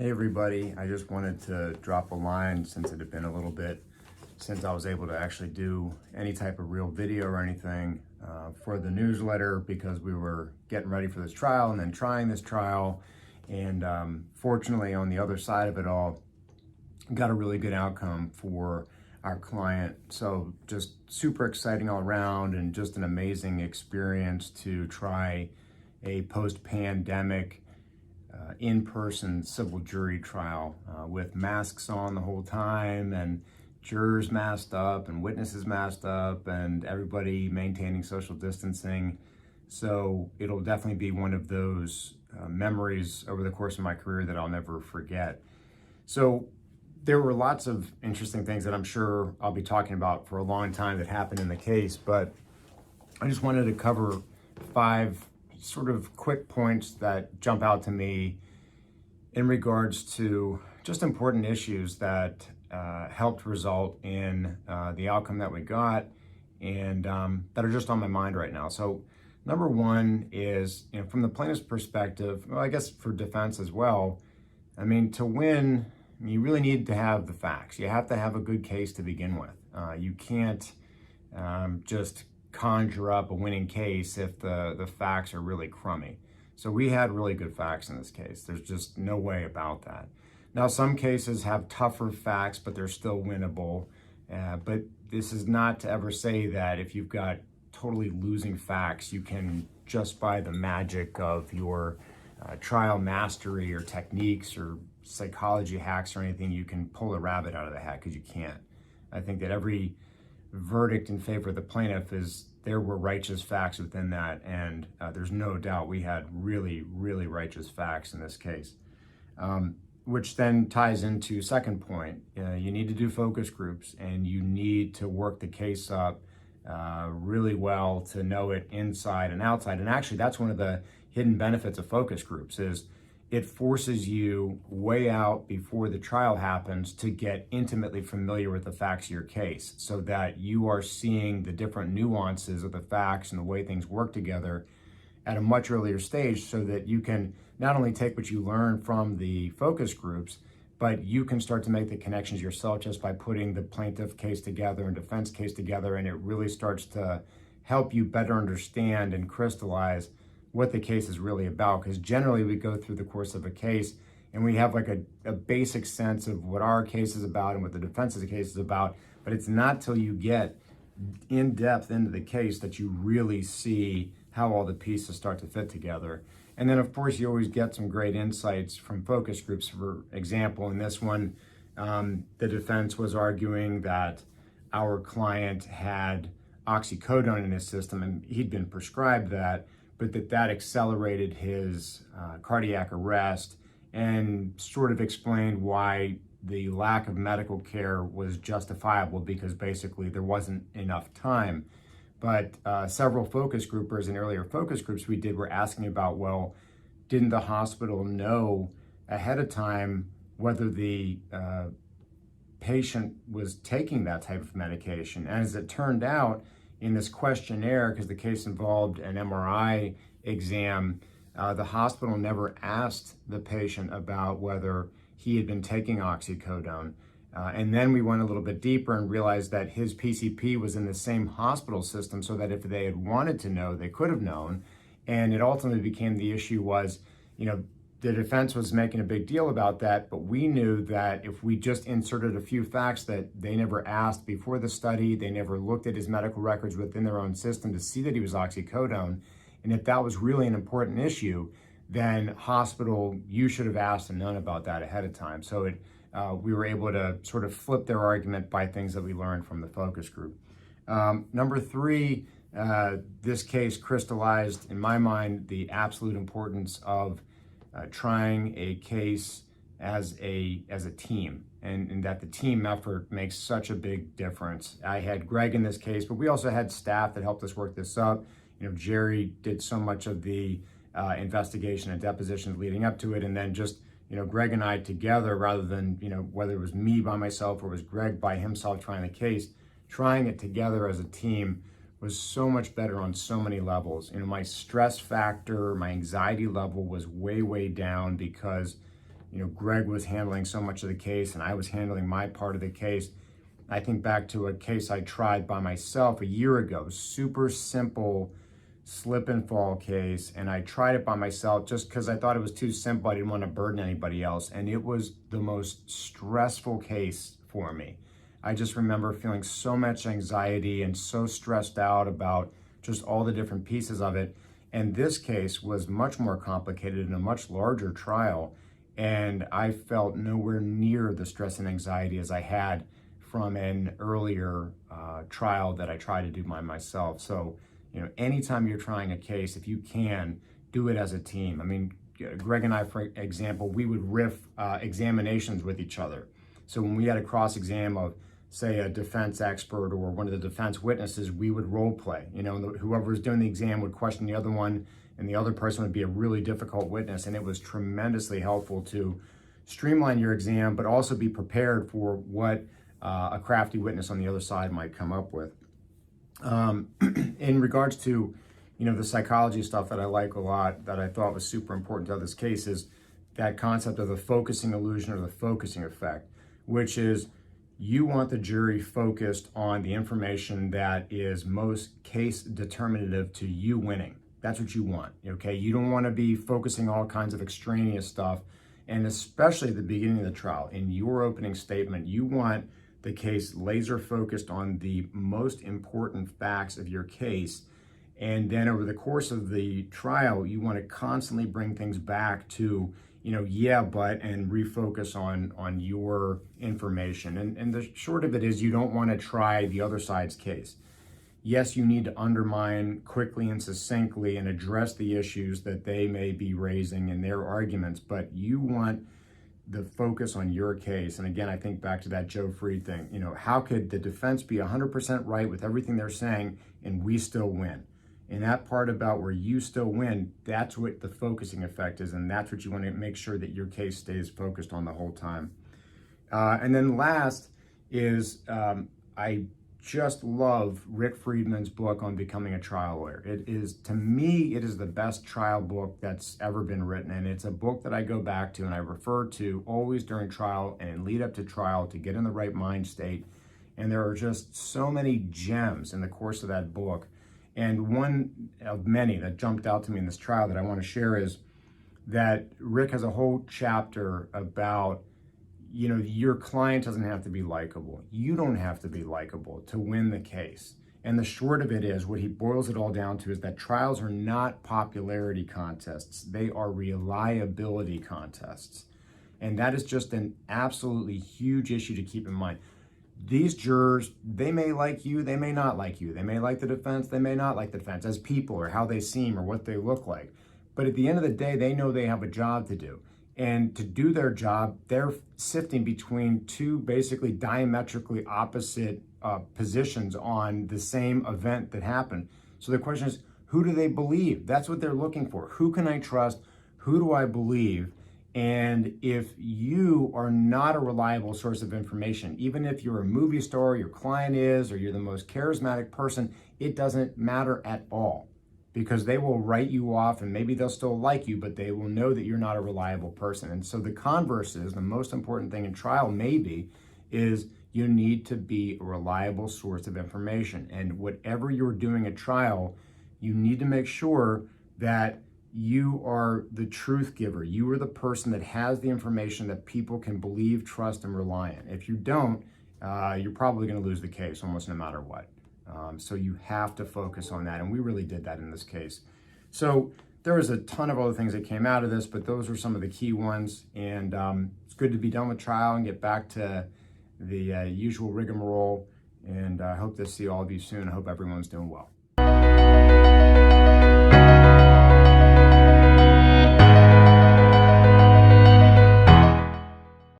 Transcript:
Hey everybody, I just wanted to drop a line since it had been a little bit since I was able to actually do any type of real video or anything for the newsletter, because we were getting ready for this trial and then trying this trial, and fortunately on the other side of it all got a really good outcome for our client. So just super exciting all around and just an amazing experience to try a post-pandemic in-person civil jury trial with masks on the whole time and jurors masked up and witnesses masked up and everybody maintaining social distancing. So it'll definitely be one of those memories over the course of my career that I'll never forget. So there were lots of interesting things that I'm sure I'll be talking about for a long time that happened in the case, but I just wanted to cover 5 sort of quick points that jump out to me in regards to just important issues that helped result in the outcome that we got, and that are just on my mind right now. So number one is, from the plaintiff's perspective, well, I guess for defense as well, I mean, to win, you really need to have the facts. You have to have a good case to begin with. You can't just conjure up a winning case if the facts are really crummy. So we had really good facts in this case. There's just no way about that. Now, some cases have tougher facts, but they're still winnable. But this is not to ever say that if you've got totally losing facts, you can, just by the magic of your trial mastery or techniques or psychology hacks or anything, you can pull a rabbit out of the hat, because you can't. I think that every verdict in favor of the plaintiff is there were righteous facts within that, and there's no doubt we had really, really righteous facts in this case. Which then ties into second point. You need to do focus groups, and you need to work the case up really well to know it inside and outside. And actually, that's one of the hidden benefits of focus groups, is it forces you way out before the trial happens to get intimately familiar with the facts of your case, so that you are seeing the different nuances of the facts and the way things work together at a much earlier stage, so that you can not only take what you learn from the focus groups, but you can start to make the connections yourself just by putting the plaintiff case together and defense case together, and it really starts to help you better understand and crystallize what the case is really about. Because generally we go through the course of a case and we have like a basic sense of what our case is about and what the defense's case is about, but it's not till you get in depth into the case that you really see how all the pieces start to fit together. And then of course you always get some great insights from focus groups. For example, in this one, the defense was arguing that our client had oxycodone in his system and he'd been prescribed that, but that accelerated his cardiac arrest, and sort of explained why the lack of medical care was justifiable, because basically there wasn't enough time. But several focus groupers in earlier focus groups we did were asking about, well, didn't the hospital know ahead of time whether the patient was taking that type of medication? And as it turned out, in this questionnaire, because the case involved an MRI exam, the hospital never asked the patient about whether he had been taking oxycodone. And then we went a little bit deeper and realized that his PCP was in the same hospital system, so that if they had wanted to know, they could have known. And it ultimately became, the issue was, the defense was making a big deal about that, but we knew that if we just inserted a few facts that they never asked before the study, they never looked at his medical records within their own system to see that he was oxycodone, and if that was really an important issue, then hospital, you should have asked and known about that ahead of time. So we were able to sort of flip their argument by things that we learned from the focus group. Number 3, this case crystallized, in my mind, the absolute importance of trying a case as a team, and that the team effort makes such a big difference. I had Greg in this case, but we also had staff that helped us work this up. Jerry did so much of the investigation and depositions leading up to it, and then just Greg and I together, rather than whether it was me by myself or it was Greg by himself trying the case, trying it together as a team was so much better on so many levels. My stress factor, my anxiety level was way, way down, because Greg was handling so much of the case and I was handling my part of the case. I think back to a case I tried by myself a year ago, super simple slip and fall case, and I tried it by myself just because I thought it was too simple. I didn't want to burden anybody else, and it was the most stressful case for me. I just remember feeling so much anxiety and so stressed out about just all the different pieces of it. And this case was much more complicated and a much larger trial, and I felt nowhere near the stress and anxiety as I had from an earlier trial that I tried to do by myself. So, anytime you're trying a case, if you can, do it as a team. I mean, Greg and I, for example, we would riff examinations with each other. So when we had a cross-exam of, say, a defense expert or one of the defense witnesses, we would role play. Whoever was doing the exam would question the other one, and the other person would be a really difficult witness. And it was tremendously helpful to streamline your exam, but also be prepared for what a crafty witness on the other side might come up with. In regards to, the psychology stuff that I like a lot, that I thought was super important to this case, is that concept of the focusing illusion or the focusing effect, which is you want the jury focused on the information that is most case determinative to you winning. That's what you want, okay? You don't want to be focusing all kinds of extraneous stuff, and especially at the beginning of the trial, in your opening statement, you want the case laser focused on the most important facts of your case. And then over the course of the trial, you want to constantly bring things back to, yeah, but, and refocus on your information. And the short of it is you don't want to try the other side's case. Yes, you need to undermine quickly and succinctly and address the issues that they may be raising in their arguments, but you want the focus on your case. And again, I think back to that Joe Freed thing. How could the defense be 100% right with everything they're saying and we still win? And that part about where you still win, that's what the focusing effect is, and that's what you want to make sure that your case stays focused on the whole time. And then last is, I just love Rick Friedman's book on becoming a trial lawyer. To me, it is the best trial book that's ever been written. And it's a book that I go back to and I refer to always during trial and lead up to trial to get in the right mind state. And there are just so many gems in the course of that book. And one of many that jumped out to me in this trial that I want to share is that Rick has a whole chapter about your client doesn't have to be likable. You don't have to be likable to win the case. And the short of it is, what he boils it all down to is that trials are not popularity contests. They are reliability contests. And that is just an absolutely huge issue to keep in mind. These jurors, they may like you, they may not like you. They may like the defense, they may not like the defense as people or how they seem or what they look like. But at the end of the day, they know they have a job to do. And to do their job, they're sifting between two basically diametrically opposite positions on the same event that happened. So the question is, who do they believe? That's what they're looking for. Who can I trust? Who do I believe? And if you are not a reliable source of information, even if you're a movie star, your client is, or you're the most charismatic person, it doesn't matter at all. Because they will write you off and maybe they'll still like you, but they will know that you're not a reliable person. And so the converse is, the most important thing in trial maybe is you need to be a reliable source of information. And whatever you're doing at trial, you need to make sure that you are the truth giver. You are the person that has the information that people can believe, trust, and rely on. If you don't, you're probably going to lose the case almost no matter what. So you have to focus on that, and we really did that in this case. So there was a ton of other things that came out of this, but those were some of the key ones, and it's good to be done with trial and get back to the usual rigmarole, and I hope to see all of you soon. I hope everyone's doing well.